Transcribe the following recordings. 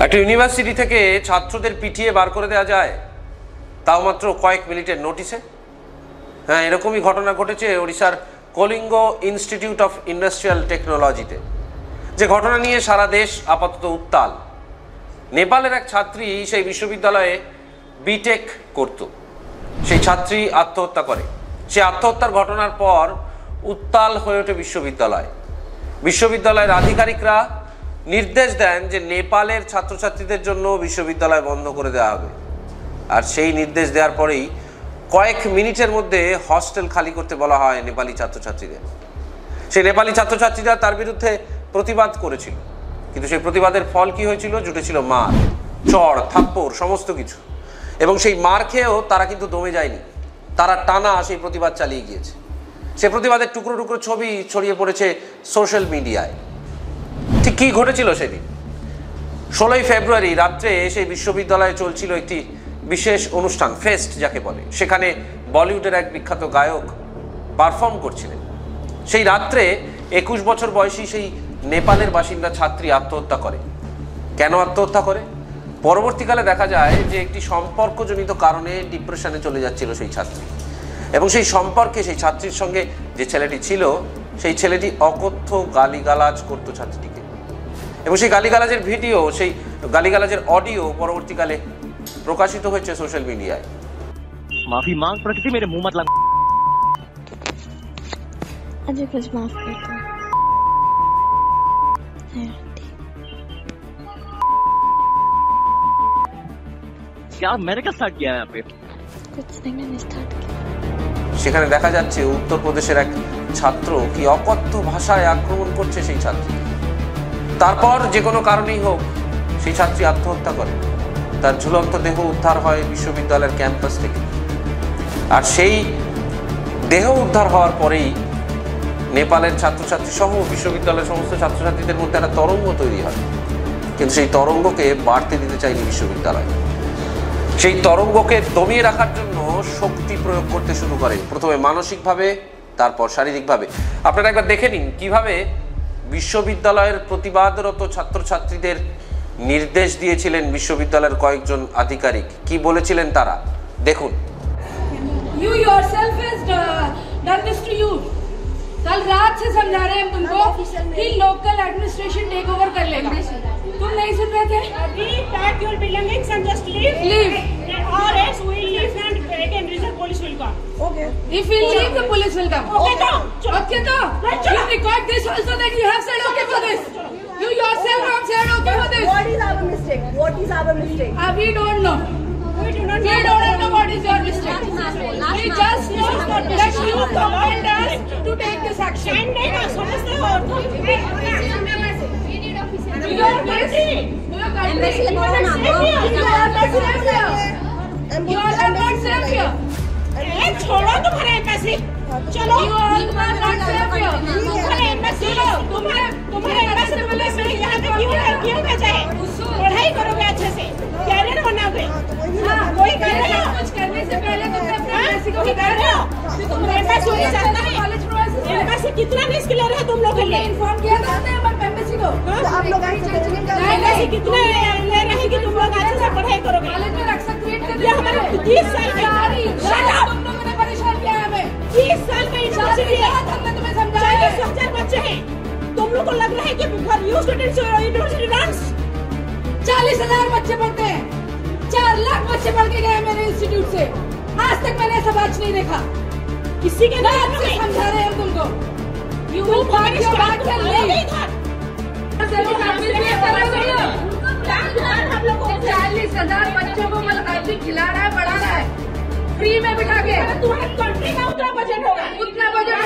একটা ইউনিভার্সিটি থেকে ছাত্রদের পিটিয়ে বার করে দেওয়া যায়, তাও মাত্র কয়েক মিনিটের নোটিশে। হ্যাঁ, এরকমই ঘটনা ঘটেছে ওড়িশার কলিঙ্গ ইনস্টিটিউট অফ ইন্ডাস্ট্রিয়াল টেকনোলজিতে, যে ঘটনা নিয়ে সারা দেশ আপাতত উত্তাল। নেপালের এক ছাত্রী সেই বিশ্ববিদ্যালয়ে বিটেক করত, সেই ছাত্রী আত্মহত্যা করে। সে আত্মহত্যার ঘটনার পর উত্তাল হয়ে ওঠে বিশ্ববিদ্যালয়। বিশ্ববিদ্যালয়ের আধিকারিকরা নির্দেশ দেন যে নেপালের ছাত্রছাত্রীদের জন্য বিশ্ববিদ্যালয় বন্ধ করে দেওয়া হবে। আর সেই নির্দেশ দেওয়ার পরেই কয়েক মিনিটের মধ্যে হস্টেল খালি করতে বলা হয় নেপালি ছাত্রছাত্রীদের। সেই নেপালি ছাত্রছাত্রীরা তার বিরুদ্ধে প্রতিবাদ করেছিল, কিন্তু সেই প্রতিবাদের ফল কি হয়েছিল? জুটেছিল মার, চড়, থাপ্পড়, সমস্ত কিছু। এবং সেই মার খেয়েও তারা কিন্তু দমে যায়নি, তারা টানা সেই প্রতিবাদ চালিয়ে গিয়েছে। সে প্রতিবাদের টুকরো টুকরো ছবি ছড়িয়ে পড়েছে সোশ্যাল মিডিয়ায়। ঠিক কী ঘটেছিল সেদিন? 16ই ফেব্রুয়ারি রাত্রে সেই বিশ্ববিদ্যালয়ে চলছিল একটি বিশেষ অনুষ্ঠান, ফেস্ট যাকে বলে। সেখানে বলিউডের এক বিখ্যাত গায়ক পারফর্ম করছিলেন। সেই রাত্রে 21 বছর বয়সী সেই নেপালের বাসিন্দা ছাত্রী আত্মহত্যা করে। কেন আত্মহত্যা করে? পরবর্তীকালে দেখা যায় যে একটি সম্পর্কজনিত কারণে ডিপ্রেশনে চলে যাচ্ছিল সেই ছাত্রী, এবং সেই সম্পর্কে সেই ছাত্রীর সঙ্গে যে ছেলেটি ছিল, সেই ছেলেটি অকথ্য গালিগালাজ করতো ছাত্রীটিকে। এবং সেই গালিগালাজের ভিডিও, সেই গালিগালাজের অডিও পরবর্তীকালে প্রকাশিত হয়েছে সোশ্যাল মিডিয়ায়। माफी मांग प्रकृति, मेरे मुंह मत लग। अजय प्लीज माफ कर दो। क्या मैंने क्या स्टार्ट किया है यहाँ पे? कुछ नहीं, मैंने स्टार्ट किया। সেখানে দেখা যাচ্ছে উত্তরপ্রদেশের এক ছাত্র কি অকথ্য ভাষায় আক্রমণ করছে সেই ছাত্রী। তারপর যে কোনো কারণেই হোক সেই ছাত্রী আত্মহত্যা করে। তার ঝুলন্ত দেহ উদ্ধার হয় বিশ্ববিদ্যালয়ের ক্যাম্পাস থেকে। আর সেই দেহ উদ্ধার হওয়ার পরেই নেপালের ছাত্রছাত্রী সহ বিশ্ববিদ্যালয়ের সমস্ত ছাত্রছাত্রীদের মধ্যে একটা তরঙ্গ তৈরি হয়। কিন্তু সেই তরঙ্গকে বাড়তে দিতে চায়নি বিশ্ববিদ্যালয়। সেই তরঙ্গকে দমিয়ে রাখার জন্য শক্তি প্রয়োগ করতে শুরু করেন, প্রথমে মানসিকভাবে, তারপর শারীরিকভাবে। আপনারা একবার দেখে নিন কিভাবে বিশ্ববিদ্যালয়ের প্রতিবাদরত ছাত্রছাত্রীদের নির্দেশ দিয়েছিলেন বিশ্ববিদ্যালয়ের কয়েকজন আধিকারিক। কি বলেছিলেন তারা, দেখুন। You yourself has done this to you. कल रात से समझा रहे हैं तुमको कि लोकल एडमिनिस्ट्रेशन टेक ओवर कर लेगा। तुम नहीं सुन रहे थे? We pack your belongings and just leave. Leave. Or else we leave and again reserve police will come. Okay. If we leave, the police will come. Okay, तो. Okay, तो. You record this also that you have said okay for this. You yourself have said okay for this. What is our mistake? What is our mistake? We don't know. We do not We don't know what is your mistake. We just know that you command us to take this action. नहीं ना समझते हो तो Your country. You are not safe here. ए छोड़ो तुम्हारे embassy चलो You are not safe here. तुम्हारे embassy तुम्हारे एम्बेसी बोले मैं यहाँ पे क्यों भेजा है पढ़ाई करोगे अच्छे से कैरियर बनाओगे कोई कर रहे हो कुछ करने से पहले तुमने अपने एम्बेसी को कर रहे हो तुम एम्बेसी होना चाहता है कॉलेज प्रोसेस एम्बेसी कितना रिस्क ले रहे हो तुम लोग के लिए इन्फॉर्म किया था हमने हमारे एम्बेसी को। आप लोग एम्बेसी कितने ले रहे हैं कि तुम लोग अच्छे से पढ़ाई करोगे कॉलेज में रक्षा क्रिएट कर ये हमारे 30 साल सारी Shut up! तुम लोगों ने परेशान किया है हमें। 30 साल का यूनिवर्सिटी है हमने तुम्हें समझाया है। 40,000 बच्चे हैं तुम लोग को लग रहा है कि for you students university runs 40,000 बच्चे पढ़ते हैं, 4 लाख बच्चे पढ़ के गए मेरे इंस्टीट्यूट से। आज तक मैंने ऐसा बैच नहीं देखा। किसी के बात से समझा रहे हैं तुमको। You will find your back and leave. 40,000 बच्चों को मतलब खिला रहा है, पढ़ा रहा है फ्री में बिठा के। तुम्हारे कंट्री का उतना बजट होगा उतना बजट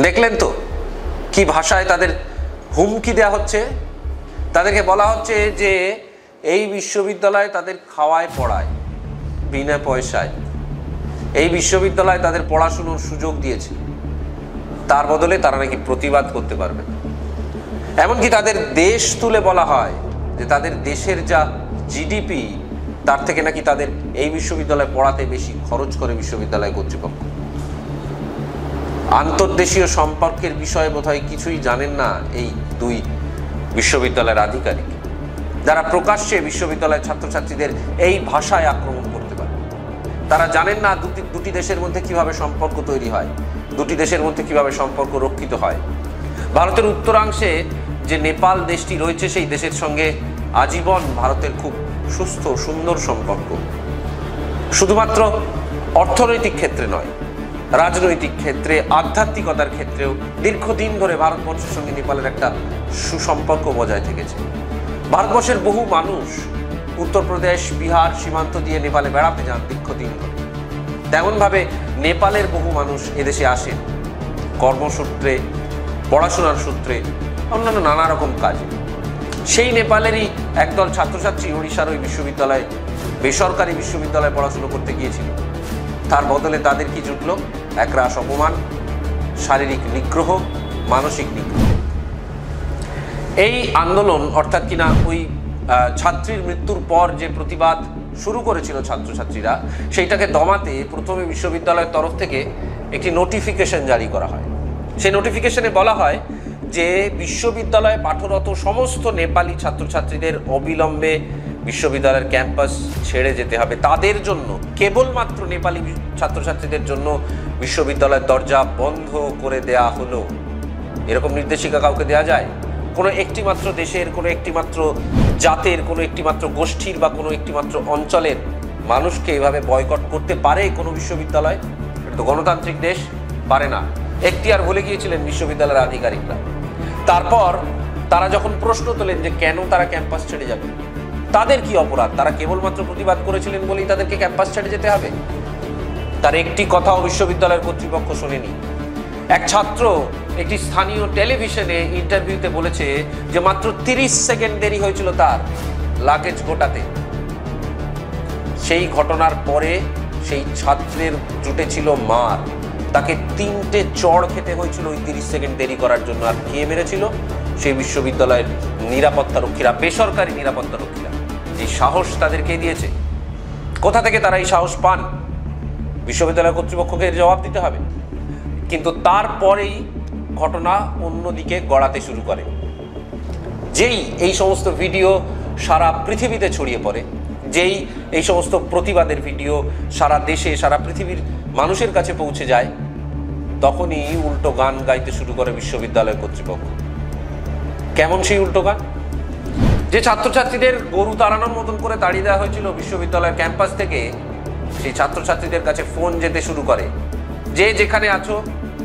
দেখলেন তো কি ভাষায় তাদের হুমকি দেওয়া হচ্ছে। তাদেরকে বলা হচ্ছে যে এই বিশ্ববিদ্যালয় তাদের খাওয়ায় পড়ায় বিনা পয়সায়, এই বিশ্ববিদ্যালয় তাদের পড়াশুনোর সুযোগ দিয়েছে, তার বদলে তারা নাকি প্রতিবাদ করতে পারবে না। এমনকি তাদের দেশ তুলে বলা হয় যে তাদের দেশের যা জিডিপি তার থেকে নাকি তাদের এই বিশ্ববিদ্যালয়ে পড়াতে বেশি খরচ করে বিশ্ববিদ্যালয় কর্তৃপক্ষ। আন্তর্দেশীয় সম্পর্কের বিষয়ে বোধহয় কিছুই জানেন না এই দুই বিশ্ববিদ্যালয়ের আধিকারিক, যারা প্রকাশ্যে বিশ্ববিদ্যালয়ের ছাত্রছাত্রীদের এই ভাষায় আক্রমণ করতে পারে। তারা জানেন না দুটি দেশের মধ্যে কিভাবে সম্পর্ক তৈরি হয়, দুটি দেশের মধ্যে কিভাবে সম্পর্ক রক্ষিত হয়। ভারতের উত্তরাংশে যে নেপাল দেশটি রয়েছে, সেই দেশের সঙ্গে আজীবন ভারতের খুব সুস্থ সুন্দর সম্পর্ক, শুধুমাত্র অর্থনৈতিক ক্ষেত্রে নয়, রাজনৈতিক ক্ষেত্রে, আধ্যাত্মিকতার ক্ষেত্রেও দীর্ঘদিন ধরে ভারতবর্ষের সঙ্গে নেপালের একটা সুসম্পর্ক বজায় থেকেছে। ভারতবর্ষের বহু মানুষ উত্তরপ্রদেশ, বিহার সীমান্ত দিয়ে নেপালে বেড়াতে যান দীর্ঘদিন ধরে। তেমনভাবে নেপালের বহু মানুষ এদেশে আসেন কর্মসূত্রে, পড়াশোনার সূত্রে, অন্যান্য নানা রকম কাজে। সেই নেপালেরই একদল ছাত্রছাত্রী ওড়িশার ওই বিশ্ববিদ্যালয়ে, বেসরকারি বিশ্ববিদ্যালয়ে পড়াশুনো করতে গিয়েছিল। তার বদলে তাদের কি জুটল? একরাশ অপমান, শারীরিক নিগ্রহ, মানসিক নিগ্রহ। এই আন্দোলন অর্থাৎ কিনা ওই ছাত্রীর মৃত্যুর পর যে প্রতিবাদ শুরু করেছিল ছাত্রছাত্রীরা, সেইটাকে দমাতে প্রথমে বিশ্ববিদ্যালয়ের তরফ থেকে একটি নোটিফিকেশন জারি করা হয়। সেই নোটিফিকেশনে বলা হয় যে বিশ্ববিদ্যালয়ে পাঠরত সমস্ত নেপালি ছাত্রছাত্রীদের অবিলম্বে বিশ্ববিদ্যালয়ের ক্যাম্পাস ছেড়ে যেতে হবে। তাদের জন্য, কেবলমাত্র নেপালি ছাত্রছাত্রীদের জন্য বিশ্ববিদ্যালয়ের দরজা বন্ধ করে দেয়া হলো। এরকম নির্দেশিকা কাউকে দেয়া যায়? কোনো একটিমাত্র দেশের, কোনো একটিমাত্র জাতের, কোনো একটিমাত্র গোষ্ঠীর বা কোনো একটিমাত্র অঞ্চলের মানুষকে এভাবে বয়কট করতে পারে কোনো বিশ্ববিদ্যালয়? এটা তো গণতান্ত্রিক দেশ, পারে না। এখতিয়ার ভুলে গিয়েছিলেন বিশ্ববিদ্যালয়ের আধিকারিকরা। তারপর তারা যখন প্রশ্ন তোলেন যে কেন তারা ক্যাম্পাস ছেড়ে যাবে, তাদের কি অপরাধ? তারা কেবলমাত্র প্রতিবাদ করেছিলেন বলেই তাদেরকে ক্যাম্পাস ছেড়ে যেতে হবে? তার একটি কথাও বিশ্ববিদ্যালয়ের কর্তৃপক্ষ শোনেনি। এক ছাত্র একটি স্থানীয় টেলিভিশনে ইন্টারভিউতে বলেছে যে মাত্র 30 সেকেন্ড দেরি হয়েছিল তার লাগেজ গোটাতে। সেই ঘটনার পরে সেই ছাত্রের জুটেছিল মার, তাকে 3টে চড় খেতে হয়েছিল ওই 30 সেকেন্ড দেরি করার জন্য। আর কে মেরেছিল? সেই বিশ্ববিদ্যালয়ের নিরাপত্তা রক্ষীরা, বেসরকারি নিরাপত্তা রক্ষীরা। এই সাহস তাদেরকে দিয়েছে। কোথা থেকে তারা এই সাহস পান? বিশ্ববিদ্যালয় কর্তৃপক্ষকে এর জবাব দিতে হবে। কিন্তু তারপরেই ঘটনা অন্যদিকে গড়াতে শুরু করে। যেই এই সমস্ত ভিডিও সারা পৃথিবীতে ছড়িয়ে পড়ে, যেই এই সমস্ত প্রতিবাদের ভিডিও সারা দেশে, সারা পৃথিবীর মানুষের কাছে পৌঁছে যায়, তখনই উল্টো গান গাইতে শুরু করে বিশ্ববিদ্যালয় কর্তৃপক্ষ। কেমন সেই উল্টো গান? যে ছাত্রছাত্রীদের গরু তাড়ানোর মতন করে তাড়িয়ে দেওয়া হয়েছিল বিশ্ববিদ্যালয়ের ক্যাম্পাস থেকে, সেই ছাত্রছাত্রীদের কাছে ফোন যেতে শুরু করে, যে যেখানে আছো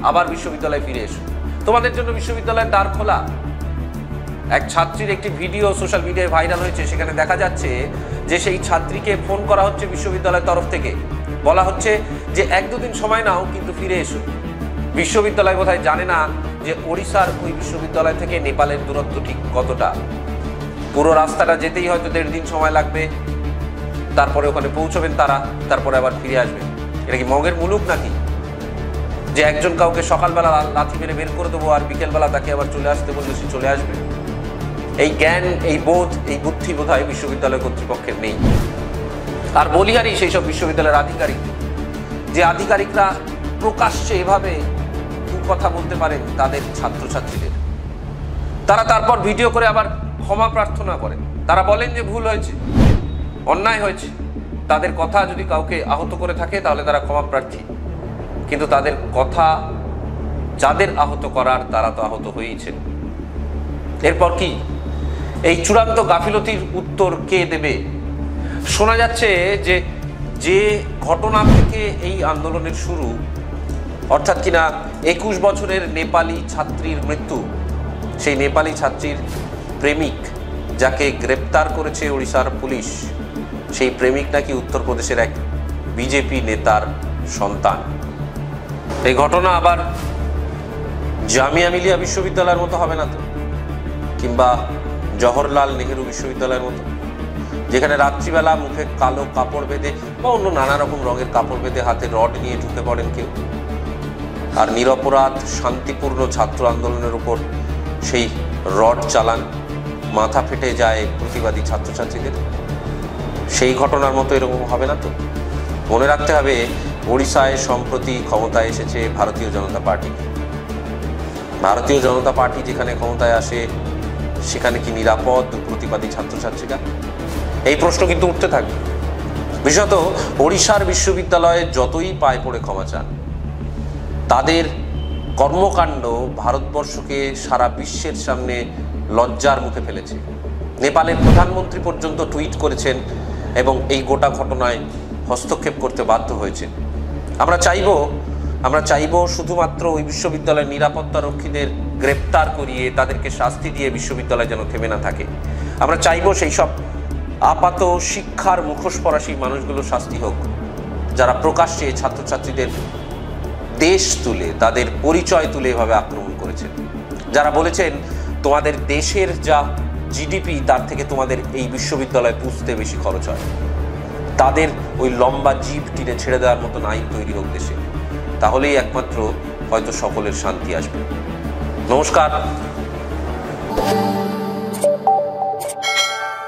আবার বিশ্ববিদ্যালয়ে ফিরে এসো, তোমাদের জন্য বিশ্ববিদ্যালয়ের দ্বার খোলা। এক ছাত্রীর একটি ভিডিও সোশ্যাল মিডিয়ায় ভাইরাল হয়েছে। সেখানে দেখা যাচ্ছে যে সেই ছাত্রীকে ফোন করা হচ্ছে বিশ্ববিদ্যালয়ের তরফ থেকে, বলা হচ্ছে যে 1-2 দিন সময় নাও, কিন্তু ফিরে এসো। বিশ্ববিদ্যালয় বোধহয় জানে না যে ওড়িশার ওই বিশ্ববিদ্যালয় থেকে নেপালের দূরত্ব ঠিক কতটা। পুরো রাস্তাটা যেতেই হয়তো 1.5 দিন সময় লাগবে, তারপরে ওখানে পৌঁছবেন তারা, তারপরে আবার ফিরে আসবেন। এটা কি মগের মুলুক নাকি যে একজন কাউকে সকালবেলা লাথি মেরে বের করে দেবো আর বিকেলবেলা তাকে আবার চলে আসতে বললে সে চলে আসবে? এই জ্ঞান, এই বোধ, এই বুদ্ধি বোধহয় বিশ্ববিদ্যালয় কর্তৃপক্ষের নেই। আর বলিহারি সেই সব বিশ্ববিদ্যালয়ের আধিকারিক, যে আধিকারিকরা প্রকাশ্যে এভাবে কথা বলতে পারেন তাদের ছাত্রছাত্রীদের। তারা তারপর ভিডিও করে আবার ক্ষমা প্রার্থনা করেন। তারা বলেন যে ভুল হয়েছে, অন্যায় হয়েছে, তাদের কথা যদি কাউকে আহত করে থাকে তাহলে তারা ক্ষমা প্রার্থী। কিন্তু তাদের কথা যাদের আহত করার, তারা তো আহত হয়েইছেন। এরপর কি এই চূড়ান্ত গাফিলতির উত্তর কে দেবে? শোনা যাচ্ছে যে যে ঘটনা থেকে এই আন্দোলনের শুরু, অর্থাৎ কিনা 21 বছরের নেপালি ছাত্রীর মৃত্যু, সেই নেপালি ছাত্রীর প্রেমিক যাকে গ্রেপ্তার করেছে ওড়িশার পুলিশ, সেই প্রেমিক নাকি উত্তরপ্রদেশের এক বিজেপি নেতার সন্তান। এই ঘটনা আবার জামিয়া মিলিয়া বিশ্ববিদ্যালয়ের মতো হবে না তো, কিংবা জওহরলাল নেহেরু বিশ্ববিদ্যালয়ের মতো? যেখানে রাত্রিবেলা মুখে কালো কাপড় বেঁধে বা অন্য নানা রকম রঙের কাপড় বেঁধে হাতে রড নিয়ে ঢুকে পড়েন কেউ, আর নিরপরাধ শান্তিপূর্ণ ছাত্র আন্দোলনের উপর সেই রড চালান, মাথা ফেটে যায় প্রতিবাদী ছাত্রছাত্রীদের। সেই ঘটনার মতো এরকম হবে না তো। মনে রাখতে হবে, ওড়িশায় সম্প্রতি ক্ষমতায় এসেছে ভারতীয় জনতা পার্টি। ভারতীয় জনতা পার্টি যেখানে ক্ষমতায় আসে সেখানে কি নিরাপদ প্রতিবাদী ছাত্রছাত্রীরা? এই প্রশ্ন কিন্তু উঠতে থাকবে। বিশেষত ওড়িশার বিশ্ববিদ্যালয়ে যতই পায়ে পড়ে ক্ষমা চান, তাদের কর্মকাণ্ড ভারতবর্ষকে সারা বিশ্বের সামনে লজ্জার মুখে ফেলেছে। নেপালের প্রধানমন্ত্রী পর্যন্ত টুইট করেছেন এবং এই গোটা ঘটনায় হস্তক্ষেপ করতে বাধ্য হয়েছে। আমরা চাইব শুধুমাত্র ওই বিশ্ববিদ্যালয়ের নিরাপত্তা রক্ষীদের গ্রেপ্তার করিয়ে তাদেরকে শাস্তি দিয়ে বিশ্ববিদ্যালয় যেন থেমে না থাকে। আমরা চাইব সেই সব আপাত শিক্ষার মুখোশ পরা সেই মানুষগুলো শাস্তি হোক, যারা প্রকাশ্যে ছাত্রছাত্রীদের দেশ তুলে, তাদের পরিচয় তুলে এভাবে আক্রমণ করেছেন, যারা বলেছেন তোমাদের দেশের যা জিডিপি তার থেকে তোমাদের এই বিশ্ববিদ্যালয় পুষতে বেশি খরচ হয়। তাদের ওই লম্বা জিভ টিনে ছেড়ে দেওয়ার মতন আইন তৈরি হোক দেশে, তাহলেই একমাত্র হয়তো সকলের শান্তি আসবে। নমস্কার।